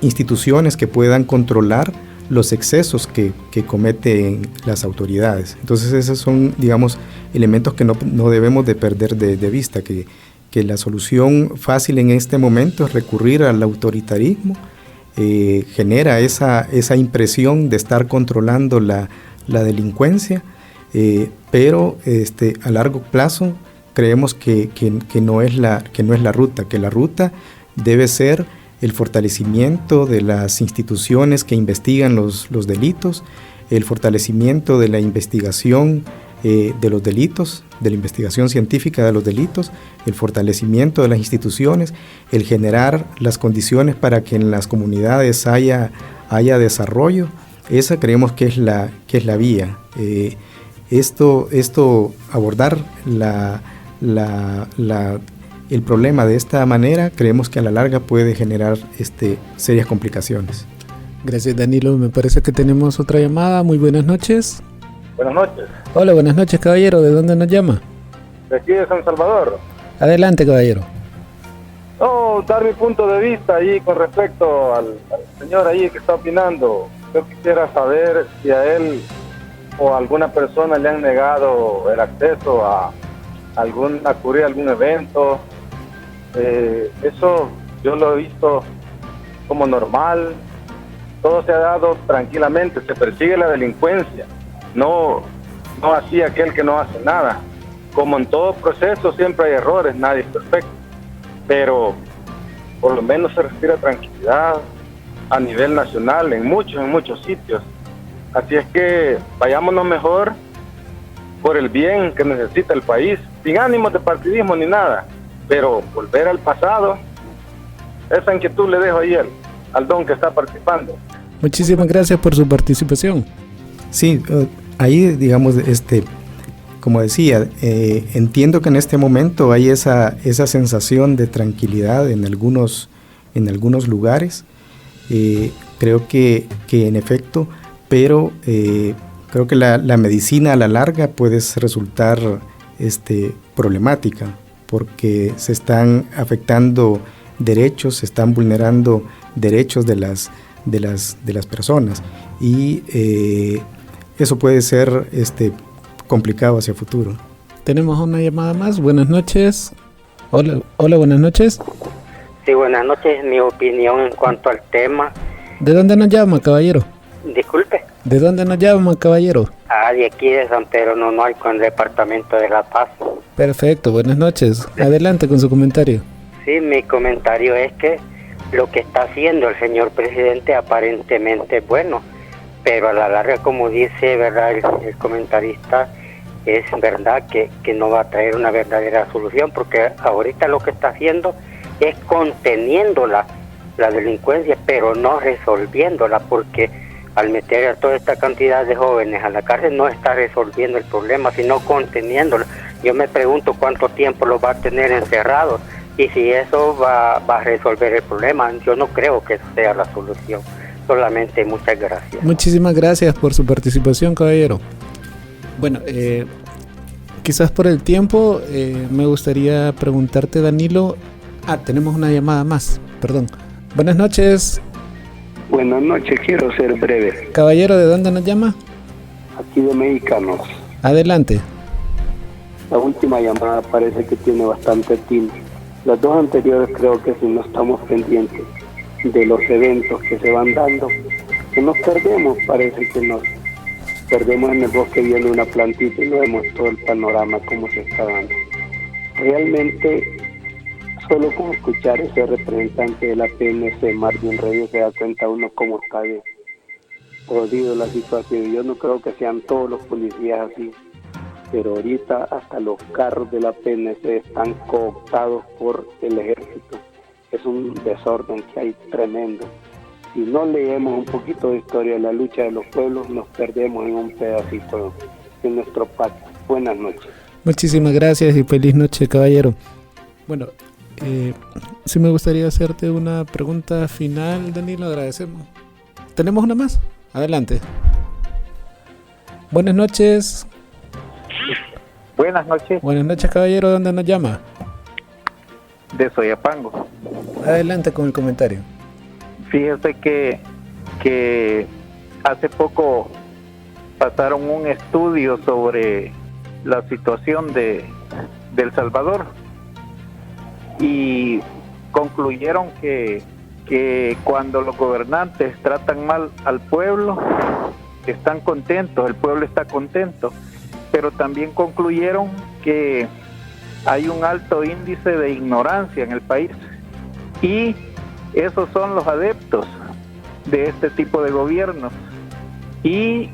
instituciones que puedan controlar los excesos que cometen las autoridades. Entonces esos son, digamos, elementos que no debemos de perder de vista, que la solución fácil en este momento es recurrir al autoritarismo, genera esa impresión de estar controlando la delincuencia, pero a largo plazo creemos que no es la ruta, que la ruta debe ser el fortalecimiento de las instituciones que investigan los delitos, el fortalecimiento de la investigación de los delitos, de la investigación científica de los delitos, el fortalecimiento de las instituciones, el generar las condiciones para que en las comunidades haya desarrollo. Esa creemos que es la vía. Abordar el problema de esta manera, creemos que a la larga puede generar serias complicaciones. Gracias, Danilo. Me parece que tenemos otra llamada. Muy buenas noches. Buenas noches. Hola, buenas noches, caballero. ¿De dónde nos llama? De aquí de San Salvador. Adelante, caballero. Dar mi punto de vista ahí con respecto al señor ahí que está opinando. Yo quisiera saber si a él o a alguna persona le han negado el acceso a ocurrir algún evento. Eso yo lo he visto como normal. Todo se ha dado tranquilamente, se persigue la delincuencia, no así aquel que no hace nada. Como en todo proceso siempre hay errores, nadie es perfecto, pero por lo menos se respira tranquilidad a nivel nacional en muchos sitios. Así es que vayámonos mejor por el bien que necesita el país, sin ánimos de partidismo ni nada, pero volver al pasado, esa inquietud le dejo ahí al don que está participando. Muchísimas gracias por su participación. Sí, ahí digamos, como decía, entiendo que en este momento hay esa sensación de tranquilidad en algunos lugares. Creo que en efecto, pero creo que la medicina a la larga puede resultar problemática, porque se están afectando derechos, se están vulnerando derechos de las personas, y eso puede ser complicado hacia futuro. Tenemos una llamada más. Buenas noches. Hola, buenas noches. Sí, buenas noches. Mi opinión en cuanto al tema. ¿De dónde nos llama, caballero? Disculpe. ¿De dónde nos llama, caballero? De aquí de San Pedro Nonoy, con el departamento de La Paz. Perfecto, buenas noches. Adelante con su comentario. Sí, mi comentario es que lo que está haciendo el señor presidente aparentemente es bueno, pero a la larga, como dice, ¿verdad?, el comentarista, es verdad que no va a traer una verdadera solución, porque ahorita lo que está haciendo es conteniendo la delincuencia, pero no resolviéndola, porque al meter a toda esta cantidad de jóvenes a la cárcel no está resolviendo el problema, sino conteniéndolo. Yo me pregunto cuánto tiempo los va a tener encerrados y si eso va a resolver el problema. Yo no creo que eso sea la solución. Solamente muchas gracias. Muchísimas gracias por su participación, caballero. Bueno, quizás por el tiempo me gustaría preguntarte, Danilo. Tenemos una llamada más, perdón. Buenas noches. Buenas noches, quiero ser breve. Caballero, ¿de dónde nos llama? Aquí de Mexicanos. Adelante. La última llamada parece que tiene bastante tinte. Las dos anteriores creo que si no estamos pendientes de los eventos que se van dando, que nos perdemos, parece que nos perdemos en el bosque viendo una plantita y no vemos todo el panorama como se está dando. Realmente, solo con escuchar ese representante de la PNC, Marvin Reyes, se da cuenta uno cómo está de jodido la situación. Yo no creo que sean todos los policías así, pero ahorita hasta los carros de la PNC están cooptados por el ejército. Es un desorden que hay tremendo. Si no leemos un poquito de historia de la lucha de los pueblos, nos perdemos en un pedacito de nuestro pacto. Buenas noches. Muchísimas gracias y feliz noche, caballero. Bueno, sí me gustaría hacerte una pregunta final, Danilo, agradecemos. ¿Tenemos una más? Adelante. Buenas noches. Buenas noches. Buenas noches, caballero, ¿dónde nos llama? De Soyapango. Adelante con el comentario. Fíjese que hace poco pasaron un estudio sobre la situación de El Salvador y concluyeron que cuando los gobernantes tratan mal al pueblo, están contentos, el pueblo está contento, pero también concluyeron que hay un alto índice de ignorancia en el país y esos son los adeptos de este tipo de gobiernos. Y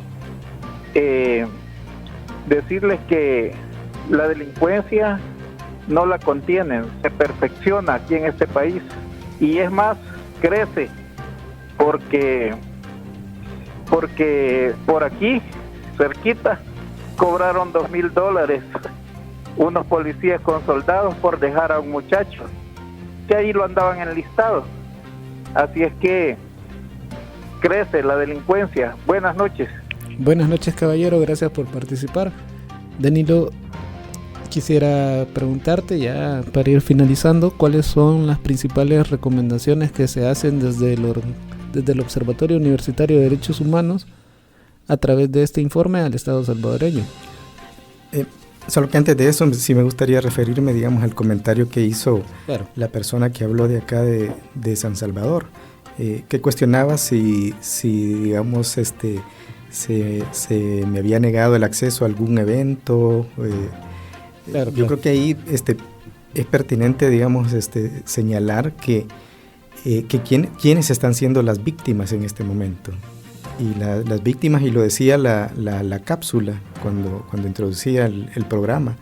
decirles que la delincuencia no la contienen, se perfecciona aquí en este país y es más, crece porque por aquí cerquita cobraron $2,000 unos policías con soldados por dejar a un muchacho que ahí lo andaban enlistados. Así es que crece la delincuencia. Buenas noches. Buenas noches, caballero, gracias por participar. Danilo, quisiera preguntarte ya para ir finalizando, ¿cuáles son las principales recomendaciones que se hacen desde el Observatorio Universitario de Derechos Humanos a través de este informe al Estado salvadoreño? Solo que antes de eso sí me gustaría referirme, digamos, al comentario que hizo la persona que habló de acá de San Salvador, que cuestionaba si digamos, se me había negado el acceso a algún evento. Yo creo que ahí es pertinente, digamos, señalar que quiénes están siendo las víctimas en este momento. Y las víctimas, y lo decía la cápsula cuando introducía el programa,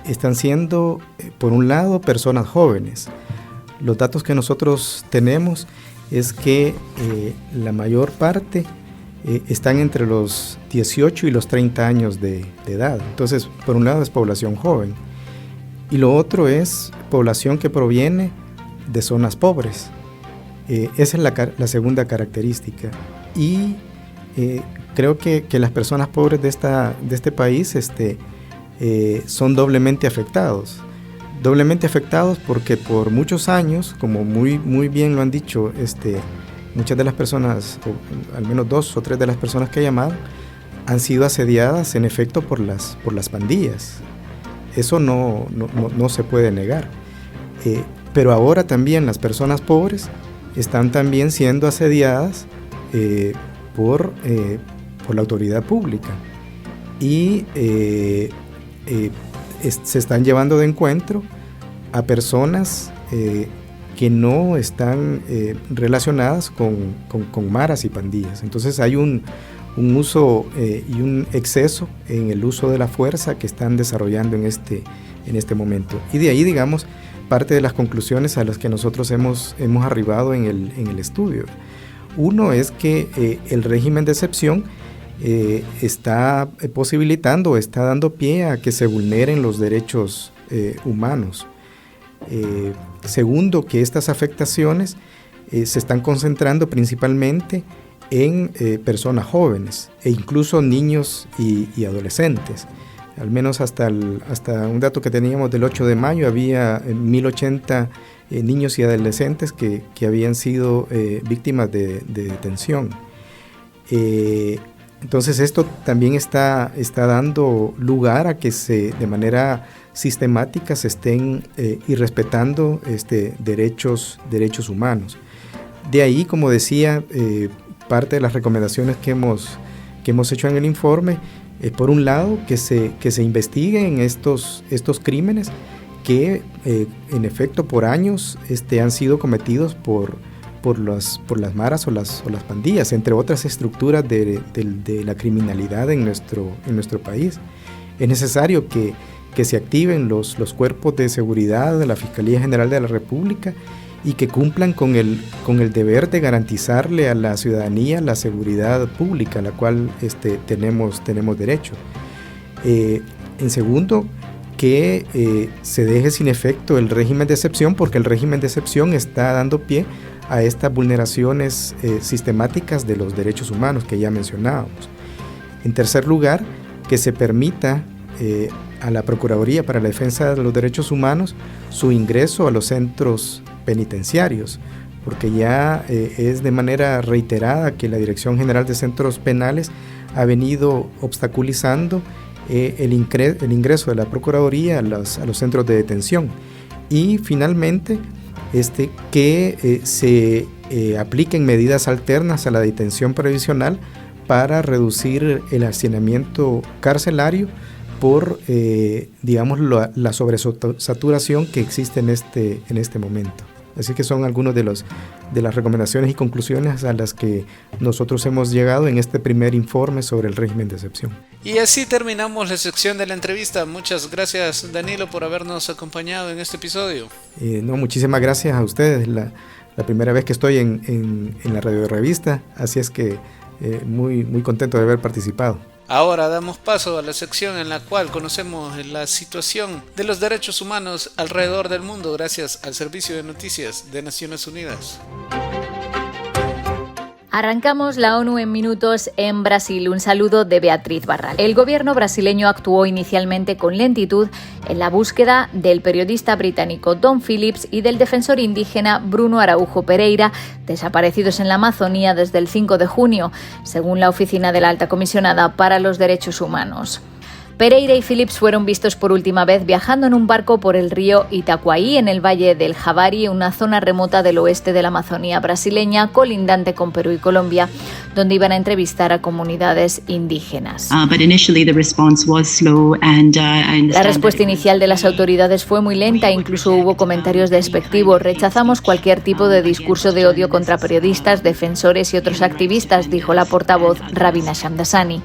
están siendo, por un lado, personas jóvenes. Los datos que nosotros tenemos es que la mayor parte están entre los 18 y los 30 años de edad. Entonces, por un lado es población joven. Y lo otro es población que proviene de zonas pobres. Esa es la segunda característica. Y creo que las personas pobres de este país son doblemente afectados. Doblemente afectados porque por muchos años, como muy bien lo han dicho, muchas de las personas, o al menos 2 o 3 de las personas que he llamado, han sido asediadas en efecto por las pandillas. Eso no se puede negar. Pero ahora también las personas pobres están también siendo asediadas por la autoridad pública y se están llevando de encuentro a personas que no están relacionadas con maras y pandillas. Entonces hay un uso y un exceso en el uso de la fuerza que están desarrollando en este momento. Y de ahí, digamos, parte de las conclusiones a las que nosotros hemos arribado en el estudio. Uno es que el régimen de excepción está posibilitando, está dando pie a que se vulneren los derechos humanos. Segundo, que estas afectaciones se están concentrando principalmente en personas jóvenes e incluso niños y adolescentes. Al menos hasta un dato que teníamos del 8 de mayo había 1.080 niños y adolescentes que habían sido víctimas de detención. Entonces esto también está dando lugar a que de manera sistemática se estén irrespetando derechos humanos. De ahí, como decía, parte de las recomendaciones que hemos hecho en el informe, por un lado, que se investiguen estos crímenes que en efecto por años han sido cometidos por las maras o las pandillas, entre otras estructuras de la criminalidad en nuestro país. Es necesario que se activen los cuerpos de seguridad de la Fiscalía General de la República y que cumplan con el deber de garantizarle a la ciudadanía la seguridad pública a la cual tenemos derecho. En segundo, que se deje sin efecto el régimen de excepción, porque el régimen de excepción está dando pie a estas vulneraciones sistemáticas de los derechos humanos que ya mencionábamos. En tercer lugar, que se permita a la Procuraduría para la Defensa de los Derechos Humanos su ingreso a los centros penitenciarios, porque ya es de manera reiterada que la Dirección General de Centros Penales ha venido obstaculizando el ingreso de la Procuraduría a los centros de detención. Y finalmente, que se apliquen medidas alternas a la detención provisional para reducir el hacinamiento carcelario por, digamos, la sobresaturación que existe en este momento. Así que son algunos de las recomendaciones y conclusiones a las que nosotros hemos llegado en este primer informe sobre el régimen de excepción. Y así terminamos la sección de la entrevista. Muchas gracias, Danilo, por habernos acompañado en este episodio. Muchísimas gracias a ustedes. La primera vez que estoy en la radio de revista, así es que muy, muy contento de haber participado. Ahora damos paso a la sección en la cual conocemos la situación de los derechos humanos alrededor del mundo gracias al Servicio de Noticias de Naciones Unidas. Arrancamos la ONU en minutos en Brasil. Un saludo de Beatriz Barral. El gobierno brasileño actuó inicialmente con lentitud en la búsqueda del periodista británico Tom Phillips y del defensor indígena Bruno Araújo Pereira, desaparecidos en la Amazonía desde el 5 de junio, según la oficina de la Alta Comisionada para los Derechos Humanos. Pereira y Phillips fueron vistos por última vez viajando en un barco por el río Itacoaí en el valle del Javari, una zona remota del oeste de la Amazonía brasileña, colindante con Perú y Colombia, donde iban a entrevistar a comunidades indígenas. La respuesta inicial de las autoridades fue muy lenta, incluso hubo comentarios despectivos. Rechazamos cualquier tipo de discurso de odio contra periodistas, defensores y otros activistas, dijo la portavoz Rabina Shamdasani.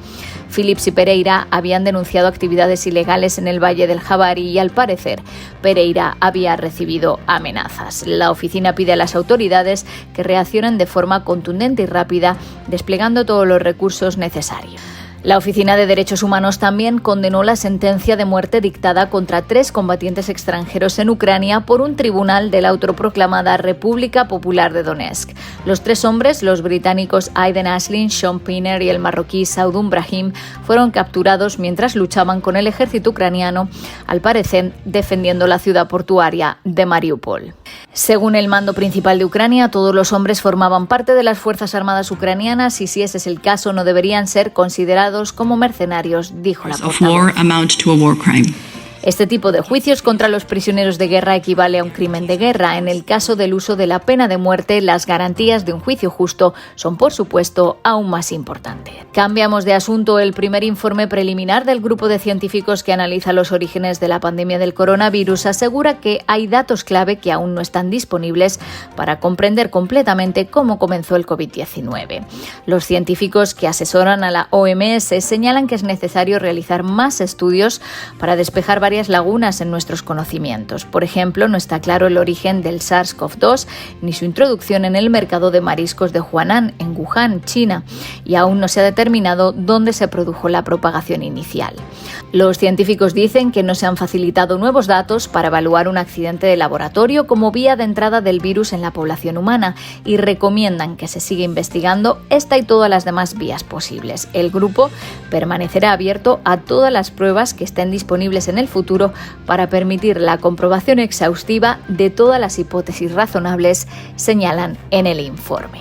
Phillips y Pereira habían denunciado actividades ilegales en el Valle del Javari y, al parecer, Pereira había recibido amenazas. La oficina pide a las autoridades que reaccionen de forma contundente y rápida, desplegando todos los recursos necesarios. La Oficina de Derechos Humanos también condenó la sentencia de muerte dictada contra 3 combatientes extranjeros en Ucrania por un tribunal de la autoproclamada República Popular de Donetsk. Los 3 hombres, los británicos Aiden Ashlin, Sean Pinner y el marroquí Saudun Brahim, fueron capturados mientras luchaban con el ejército ucraniano, al parecer defendiendo la ciudad portuaria de Mariupol. Según el mando principal de Ucrania, todos los hombres formaban parte de las Fuerzas Armadas ucranianas y, si ese es el caso, no deberían ser considerados como mercenarios, dijo la portavoz. Este tipo de juicios contra los prisioneros de guerra equivale a un crimen de guerra. En el caso del uso de la pena de muerte, las garantías de un juicio justo son, por supuesto, aún más importantes. Cambiamos de asunto. El primer informe preliminar del grupo de científicos que analiza los orígenes de la pandemia del coronavirus asegura que hay datos clave que aún no están disponibles para comprender completamente cómo comenzó el COVID-19. Los científicos que asesoran a la OMS señalan que es necesario realizar más estudios para despejar varias lagunas en nuestros conocimientos. Por ejemplo, no está claro el origen del SARS-CoV-2 ni su introducción en el mercado de mariscos de Huanan, en Wuhan, China, y aún no se ha determinado dónde se produjo la propagación inicial. Los científicos dicen que no se han facilitado nuevos datos para evaluar un accidente de laboratorio como vía de entrada del virus en la población humana y recomiendan que se siga investigando esta y todas las demás vías posibles. El grupo permanecerá abierto a todas las pruebas que estén disponibles en el futuro para permitir la comprobación exhaustiva de todas las hipótesis razonables, señalan en el informe.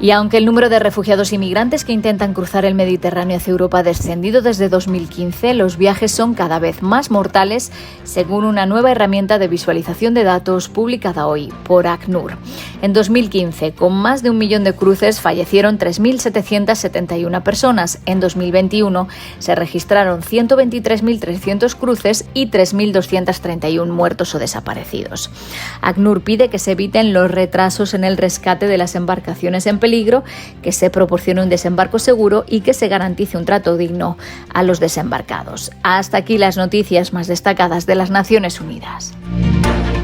Y aunque el número de refugiados y migrantes que intentan cruzar el Mediterráneo hacia Europa ha descendido desde 2015, los viajes son cada vez más mortales, según una nueva herramienta de visualización de datos publicada hoy por ACNUR. En 2015, con más de 1 millón de cruces, fallecieron 3.771 personas. En 2021 se registraron 123.300 cruces y 3.231 muertos o desaparecidos. ACNUR pide que se eviten los retrasos en el rescate de las embarcaciones en peligro, que se proporcione un desembarco seguro y que se garantice un trato digno a los desembarcados. Hasta aquí las noticias más destacadas de las Naciones Unidas.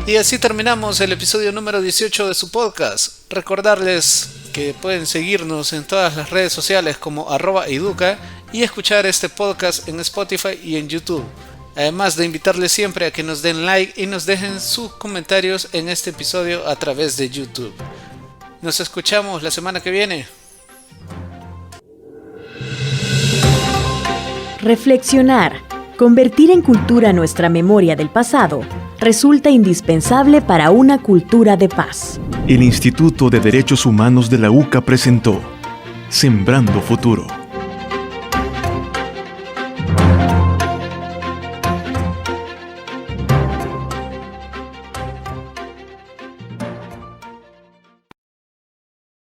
Y así terminamos el episodio número 18 de su podcast. Recordarles que pueden seguirnos en todas las redes sociales como @educa y escuchar este podcast en Spotify y en YouTube. Además de invitarles siempre a que nos den like y nos dejen sus comentarios en este episodio a través de YouTube. Nos escuchamos la semana que viene. Reflexionar, convertir en cultura nuestra memoria del pasado, resulta indispensable para una cultura de paz. El Instituto de Derechos Humanos de la UCA presentó Sembrando Futuro.